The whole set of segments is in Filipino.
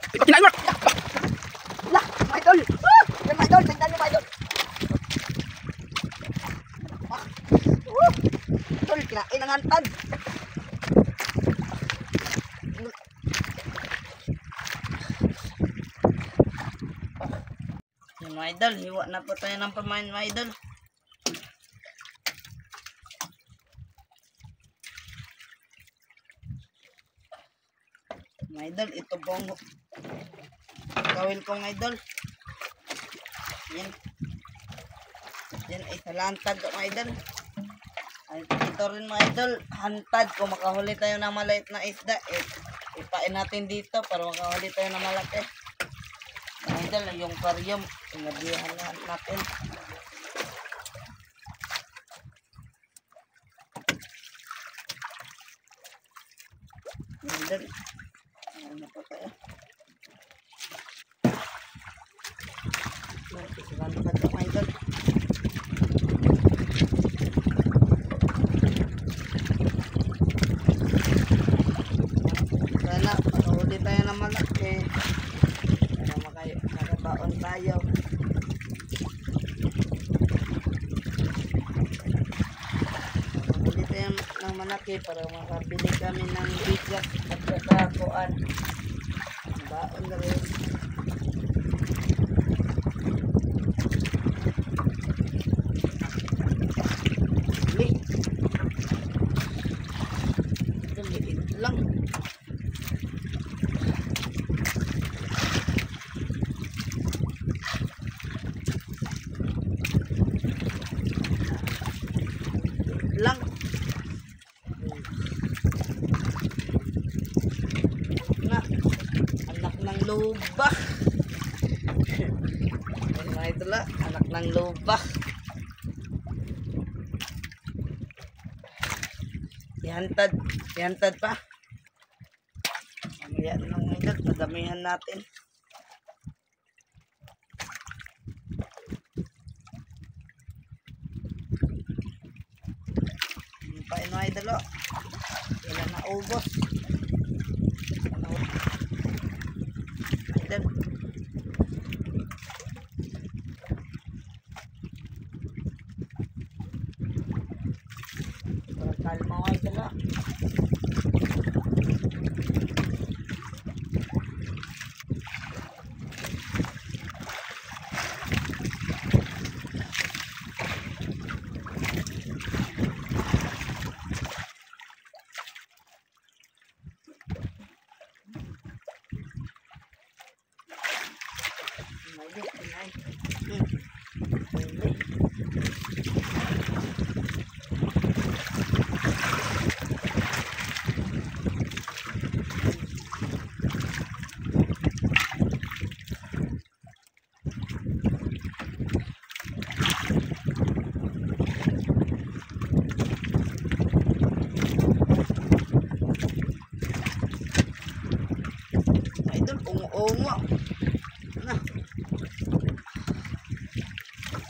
Kinain Mark. Lah, mga idol. Yan mga idol, tingnan niyo mga idol. Idol, kinain ang hantad. Yan mga idol, hiwa na po tayo ng pamain mga idol. Mga idol, ito pong kawil ko mga idol. Yan. Yan ay talantad mga idol. Ay, ito rin mga idol, hantad. Kung makahuli tayo ng maliit na isda, ipain natin dito para makahuli tayo ng malaki. Mga idol, yung karyom, inabihan natin. Mga idol, ano po tayo? Talantad mga idol. Sana makahuli tayo ng malaki para makabaon tayo. Makahuli tayo ng malaki para makabili kami ng bigas at kakakuan. Baon na rin. Liit lang. Lang. Na, anak ng lubak. Ano ito la? Anak ng lubak. Ihantad pa. Mamaya lang mga idol, padamihan natin. Pain mga idol, oh. Ilan na ubos. Idol. Kalma mga idol, oh. Idol, ungo-ungo. Na.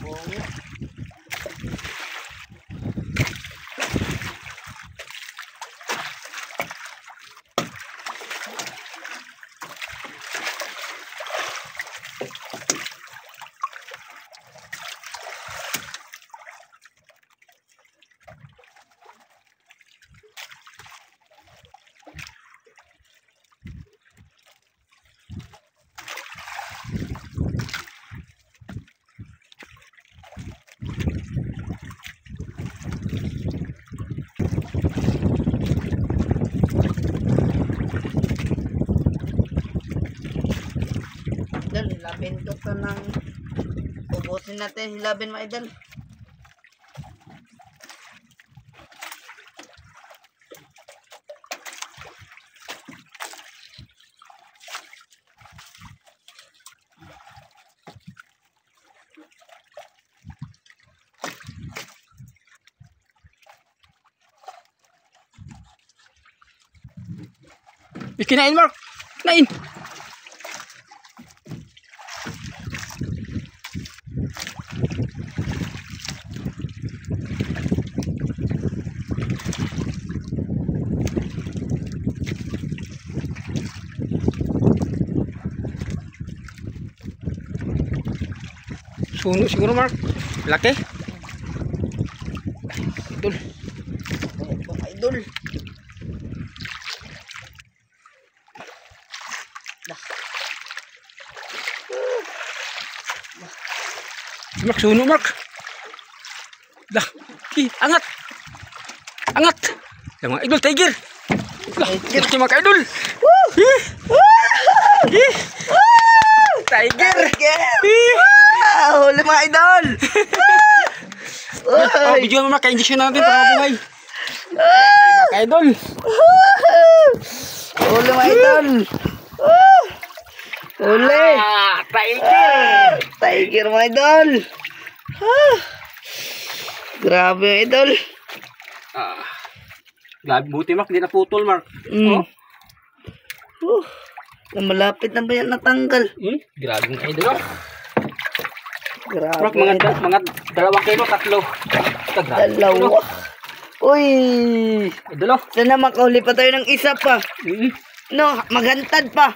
Ungo. Idol, hilabin ko ito ng ubusin natin, hilabin mga idol. Kinain Mark. Kinain. Suno siguro, Mark. Laki. Idol. Ito mga idol. Mark, suno, Mark. Dah. Angat. Angat. Yang mga idol, tiger. Laki mga idol. Tiger. Huli mga idol. Oh, video mo, Mark. Ka-injection natin para mabuhay. Mga idol. Huli mga idol. Huli. Tiger. Tiger mga idol. Grabe mga idol. Buti, Mark. Hindi naputol, Mark. Malapit na ba yan natanggal? Grabe mga idol. Grabe. Mark, mga 2 kilo, 3. Dalawa. Uy. Idol. Sana makahuli pa tayo ng isa pa. No, maghantad pa.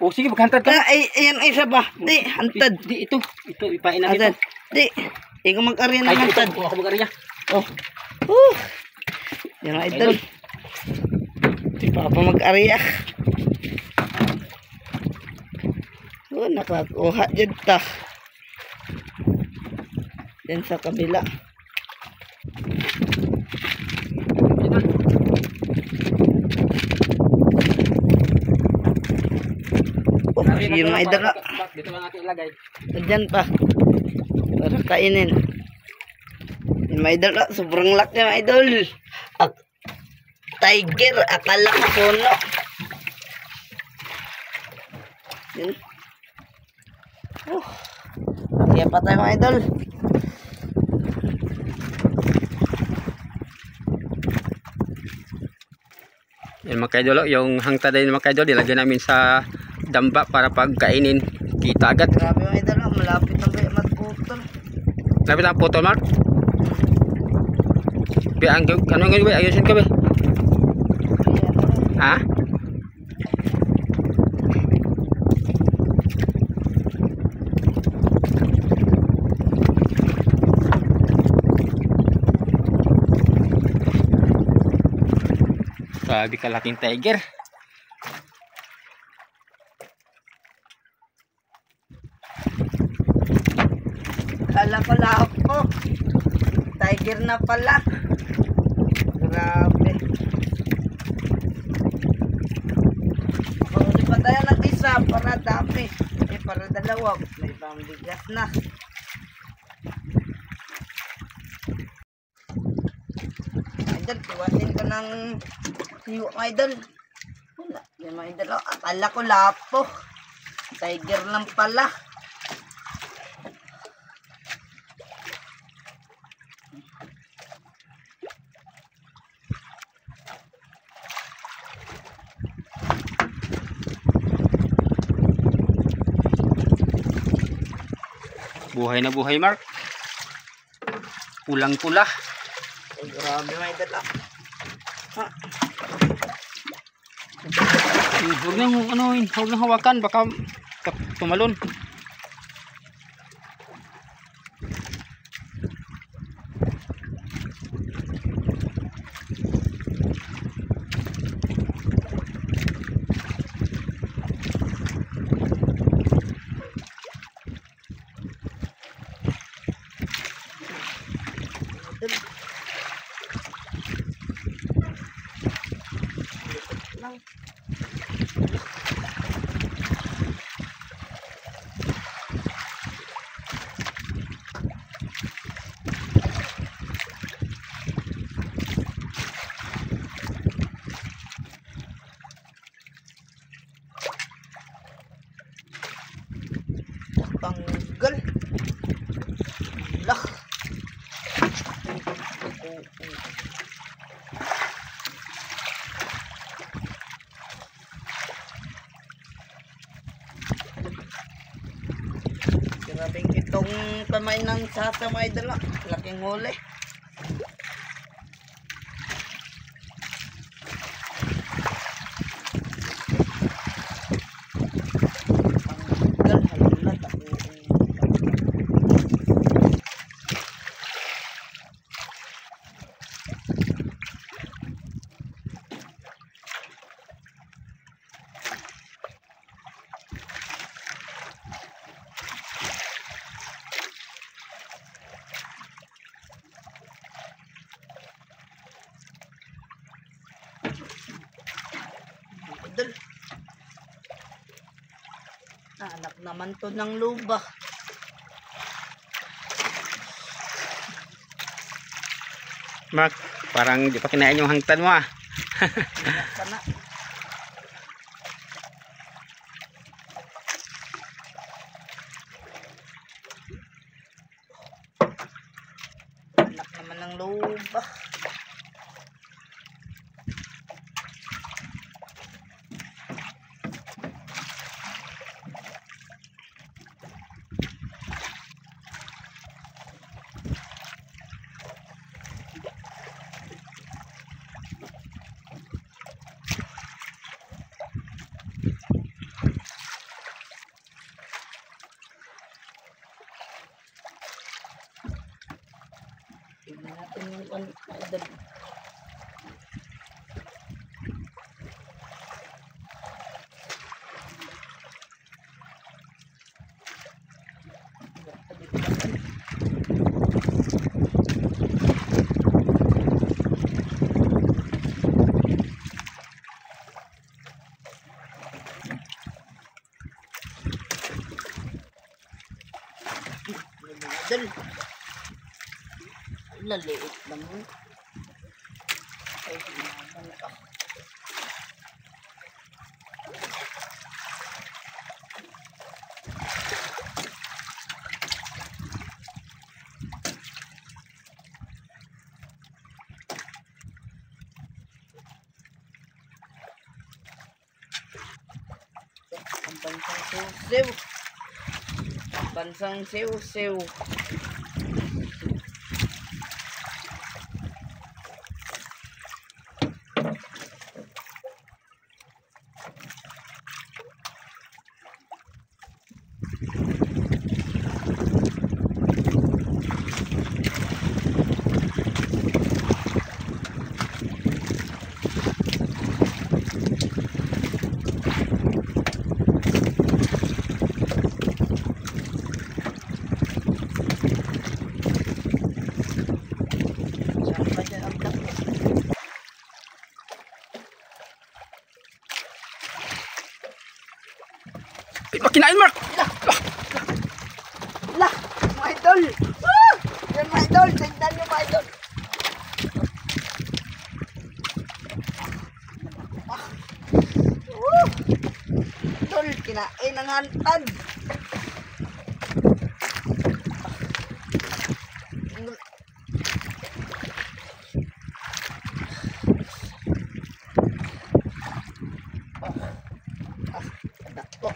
Oh, sige, maghantad ka. Ayan, isa pa. Di, hantad. Di, ito, ipain natin ito. Di, ikaw mag-ari ng hantad. Ito, ako mag-ari niya. Yan mga idol. Di pa pa mag-ari ah. Nakakuha dyan ta. Yan sa kabila. Yung mga idol. Dito lang natin ilagay. Diyan pa. Para kainin. Yung mga idol. Sobrang laki mga idol. Tiger. Akala ko puno. Yun. Kaya pa tayo mga idol. Yan mga idol, yung hangtad din mga idol, ilagay namin sa damba para pagkainin. Kita agad. Grabe mga idol, malapit na ba matputol. Malapit na putol, Mark. Ano nga ba? Ayusin ka ba? Ha? Grabe kalaking tiger. Kala ko lahap ko. Tiger na pala. Grabe. Makahuli pa tayo ng isa para dami. Para dalawa. May pambigas na. Idol, tiwasin ka ng hiwa mga idol. Wala. Yan mga idol. Akala ko lapo. Tiger lang pala. Buhay na buhay, Mark. Pulang-pula. Ay, grabe mga idol. Huwag nang hawakan, baka tumalon. Tanggal. Lah. Grabing itong kamay ng sasa mga idol. Laking huli. idol. Anak naman to ng luba. Mark, parang di pa kinain yung hangtad mo ah. Sana. Anak naman ng luba. Tignan natin yung idol. Idol. Laliit naman. Ay, sinaman ka. Ang bansang siw-siw. Ang bansang siw-siw. Saan ba dyan ang dako? Di pa kinain, Mark. Lah, mga idol. Ah! Yan mga idol, tignan nyo mga idol. Idol, kinain ang hantad. Dako.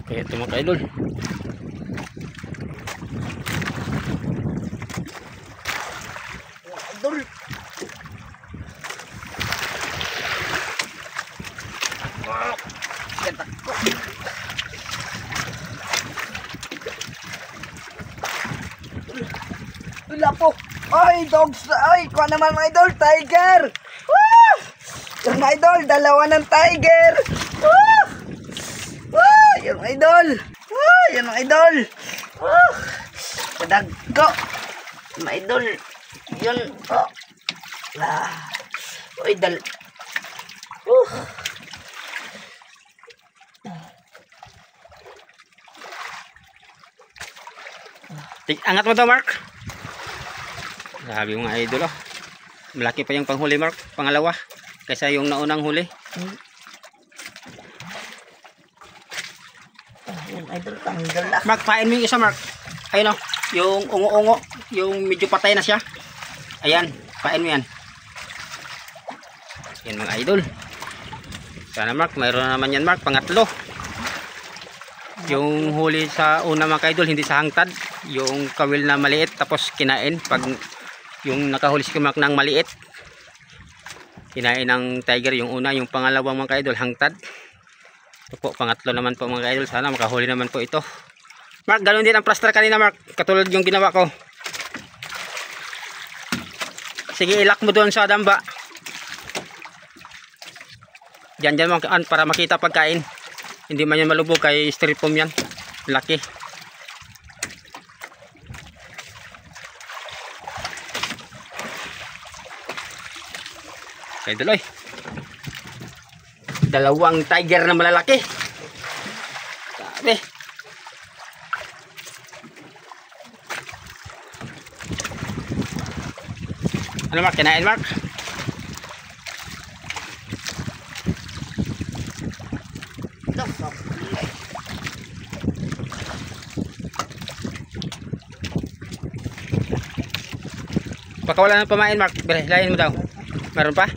Kaya ito mga idol. Idol. Dako. Wala po. Ay, dogs. Ay, kuha naman mga idol. Tiger. Woo! Yung mga idol, dalawa ng tiger. Woo! Woo! Yung idol. Woo! Yung idol. Woo! Kadagko. Mga idol. Yun. Oh. Lah. Uy, dal. Angat mo daw, Mark. Grabe yung mga idol, oh. Malaki pa yung panghuli, Mark. Pangalawa. Kaysa yung naunang huli. Yan, idol. Tanggal na. Mark, pain mo yung isa, Mark. Ayun, oh. Yung ungo-ungo. Yung medyo patay na siya. Ayan. Pain mo yan. Yan mga idol. Sana, Mark. Mayroon na naman yan, Mark. Pangatlo. Yung huli sa una mga idol, hindi sa hangtad. Yung kawil na maliit, tapos kinain. Pag yung nakahuli si Mark ng maliit, kinain ng tiger yung una. Yung pangalawang mga idol, hangtad. Ito po, pangatlo naman po mga idol. Sana makahuli naman po ito. Mark, ganoon din ang plaster kanina, Mark. Katulad yung ginawa ko. Sige, ilak mo doon sa damba. Diyan mga para makita pagkain. Hindi man yan malubog, kay styrofoam yan. Laki. Idol oy. Dalawang tiger na malalaki. Sabi. Ano Mark? Kinain Mark? Baka wala nang pamain Mark. Lain mo daw. Meron pa?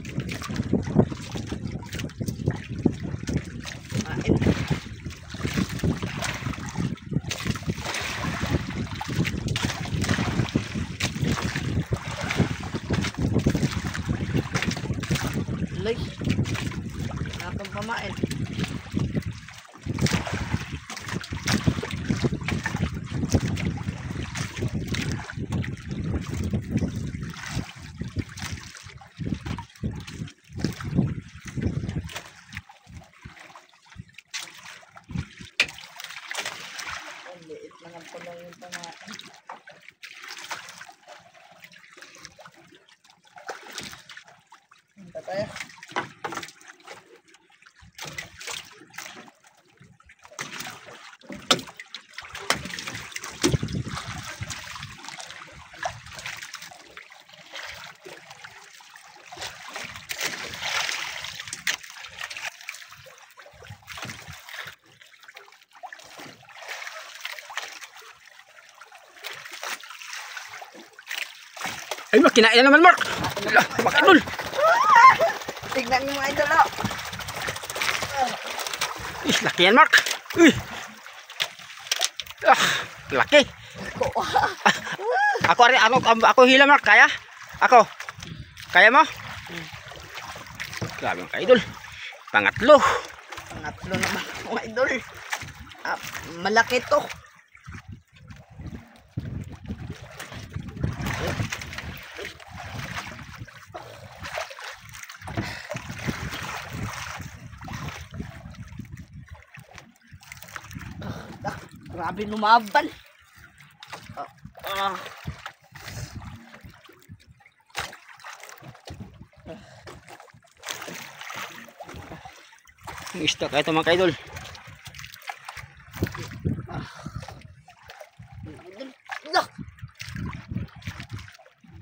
Lay. Nakang pamain. Ang liit na ng pala yung pamain. Hinta tayo. Ay Mark, kinain na naman Mark. Ala, Mark Idol. Tignan niyo mga idol, oh. Laki yan Mark. Laki. Ako hila Mark, kaya? Ako. Kaya mo? Grabe mga idol. Pangatlo. Pangatlo naman mga idol. Malaki to. Grabe lumaban. Yung isda kaya ito mga idol.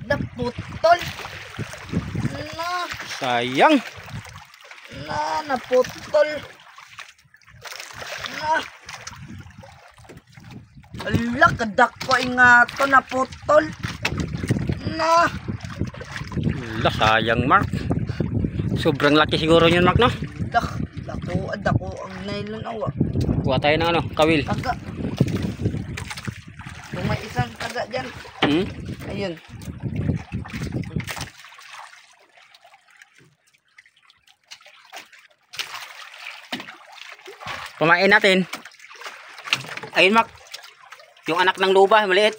Naputol. Sayang. Naputol. Ala, kadak ko nga to naputol. Sayang Mark. Sobrang laki siguro yun Mark no? Dako ang nylon awa. Kuha tayo ng ano, kawil. Taga. Kung may isang taga dyan. Ayun. Pamain natin. Ayun Mark. Yung anak ng luba, maliit.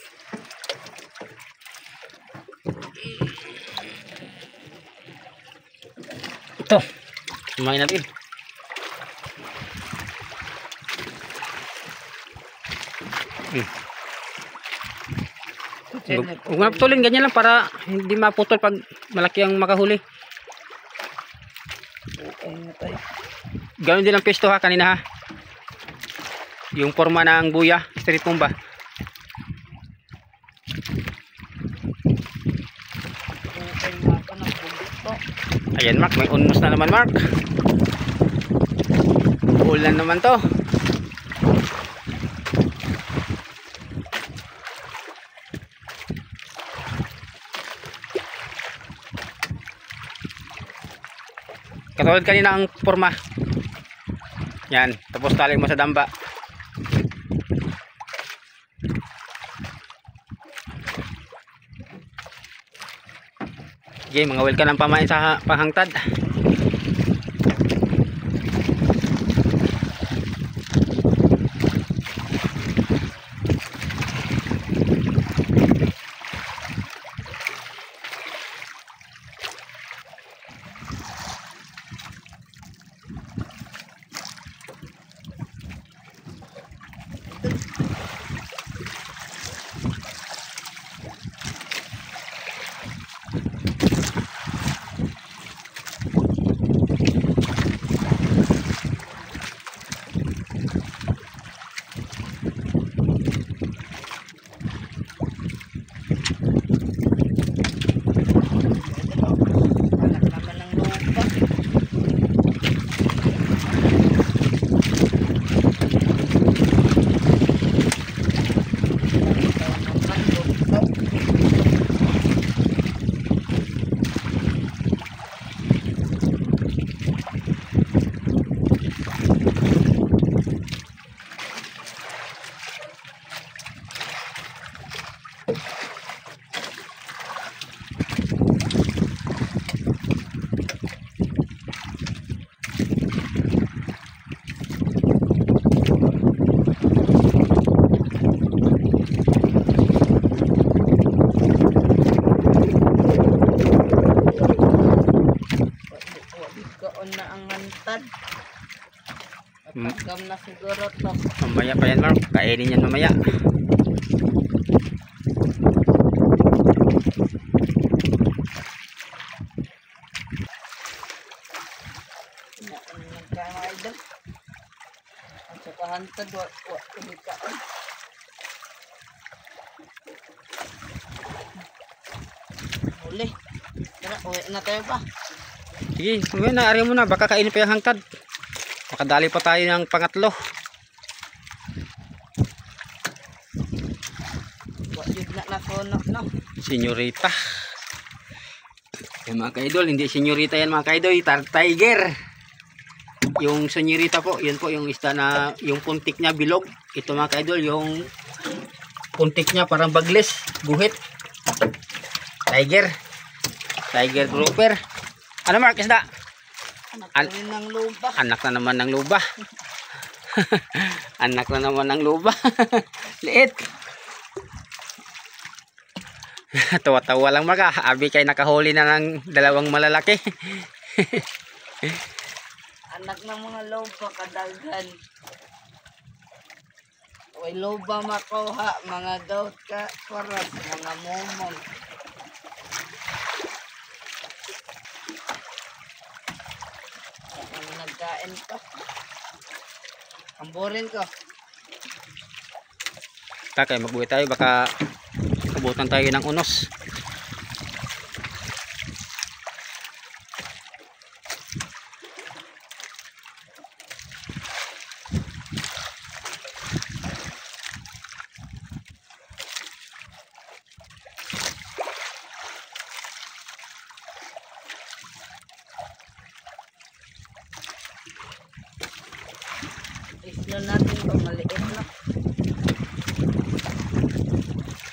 Ito. Pamain natin. Huwag mo putulin, ganyan lang para hindi maputol pag malaki ang makahuli. Gawin din ang pesto ha kanina ha. Yung forma ng buya, street pumba. Ayan Mark, may unmos na naman Mark. Ulan naman to. Katulad kanina ang forma. Yan, tapos tali mo sa damba. Okay, mga welcome ng pamain sa panghangtad. Gutom na siguro to. Mamaya pa yan, Mark. Kainin yan mamaya. Ano lang kaya mga idol. Ang sakahantad, kumikain. Huli. Tara, uwi na tayo pa. Sige, mamaya na. Ari mo na. Baka kainin pa yung hangtad. Makadali pa tayo ng pangatlo. Wajud na nasono, no? Senyorita. Yan mga kaidol, hindi senyorita yan mga kaidol, tiger. Yung senyorita po, yun po yung isda na yung puntik niya bilog. Ito mga kaidol, yung puntik niya parang bagles, guhit. Tiger. Tiger grouper. Ano Mark, isda? Anak rin ng lupa. Anak na naman ng luba. Anak na naman ng luba. Liit. Tawa-tawa lang Mark. Abi kay nakahuli na ng dalawang malalaki. Anak ng mga lupa kadaghan. Way lupa makuha, mga goat ka, paras, mga momong. Ano nagkain pa? Amburin ko. Kaya mabuhay tayo, baka abutan tayo ng unos. Islo natin ito, maliit na.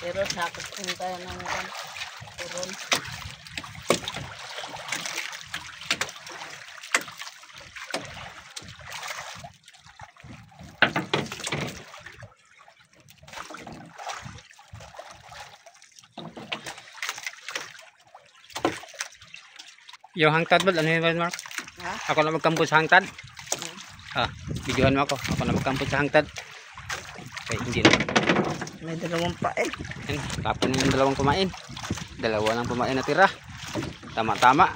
Pero sakit din tayo ng turon. Yung hangtad ba? Ano yun Mark? Ha? Ako na magkampot sa hangtad. Videohan mo ako. Ako na magkampot sa hangtad. Okay, hindi na. May dalawang pain. Yan, tapon yung dalawang kumain. Dalawa lang kumain na tira. Tama-tama.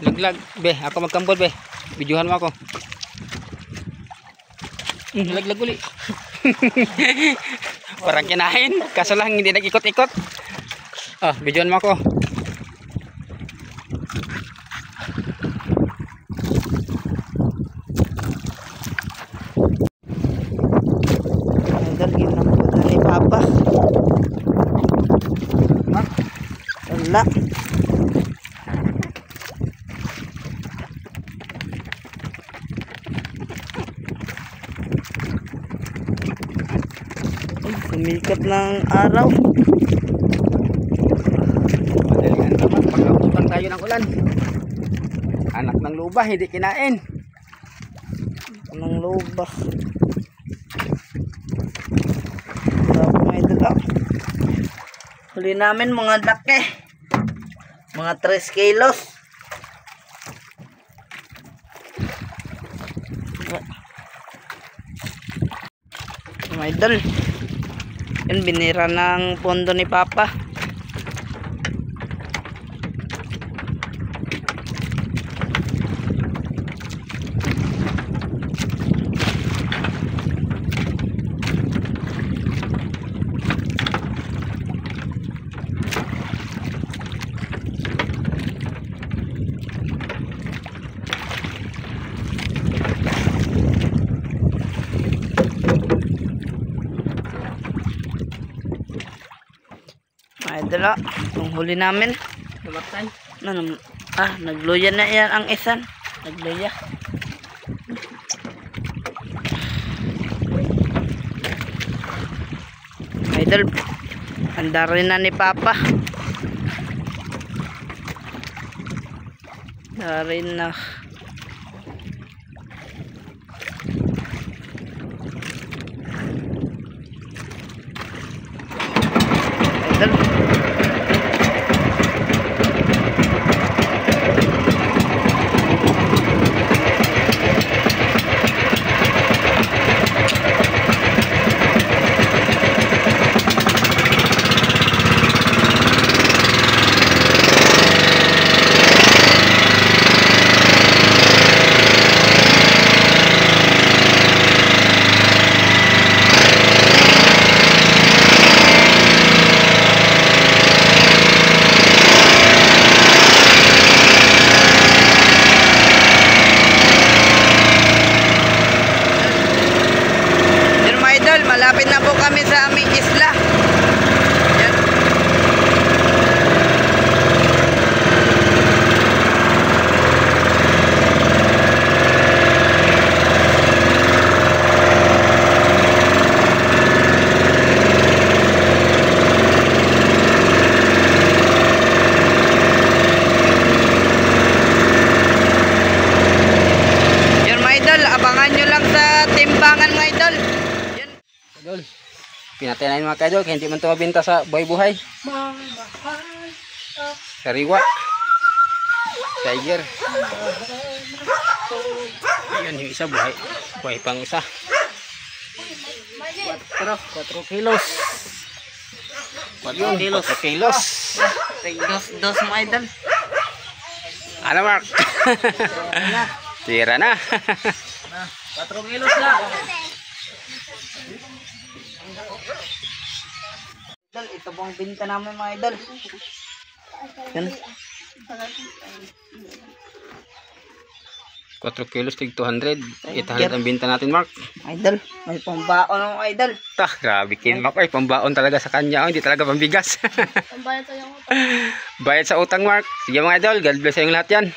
Laglag. Be, ako magkampot be. Videohan mo ako. Laglag uli. Parang kinain. Kaso lang hindi nag-ikot-ikot. Videohan mo ako. Idol, ginamputan ni Papa. Wala. Sumikat ng araw. Madalingan naman. Pag-abutan tayo ng ulan. Anak ng luba, hindi kinain. Ng luba. Huli namin mga laki. Mga 3 kilos. Mga idol. Yan, binira ng pondo ni Papa. Idol, yung huli namin. Namatay. Nagluya na yan ang isan. Nagluya. Idol, handa rin na ni Papa. Handa rin na. Pinatay na yun mga ka-idol, kaya hindi man ito mabinta sa buhay-buhay. Sariwa. Tiger. Ayan yung isa, buhay. Buhay pang isa. 4 kilos. 4 kilos. 4 kilos. Dos mga idol. Ano Mark? Tira na. 4 kilos lang. Idol, ito pong binta namin mga idol. Yan. 4 kilos, tig 200. 800 ang binta natin Mark. Idol, may pambaon ng idol. Tah, grabe kin Mark. Ay, pambaon talaga sa kanya. Oh, hindi talaga pambigas. Pambayad sa yung utang. Bayad sa utang Mark. Sige mga idol, God bless sa yung lahat yan.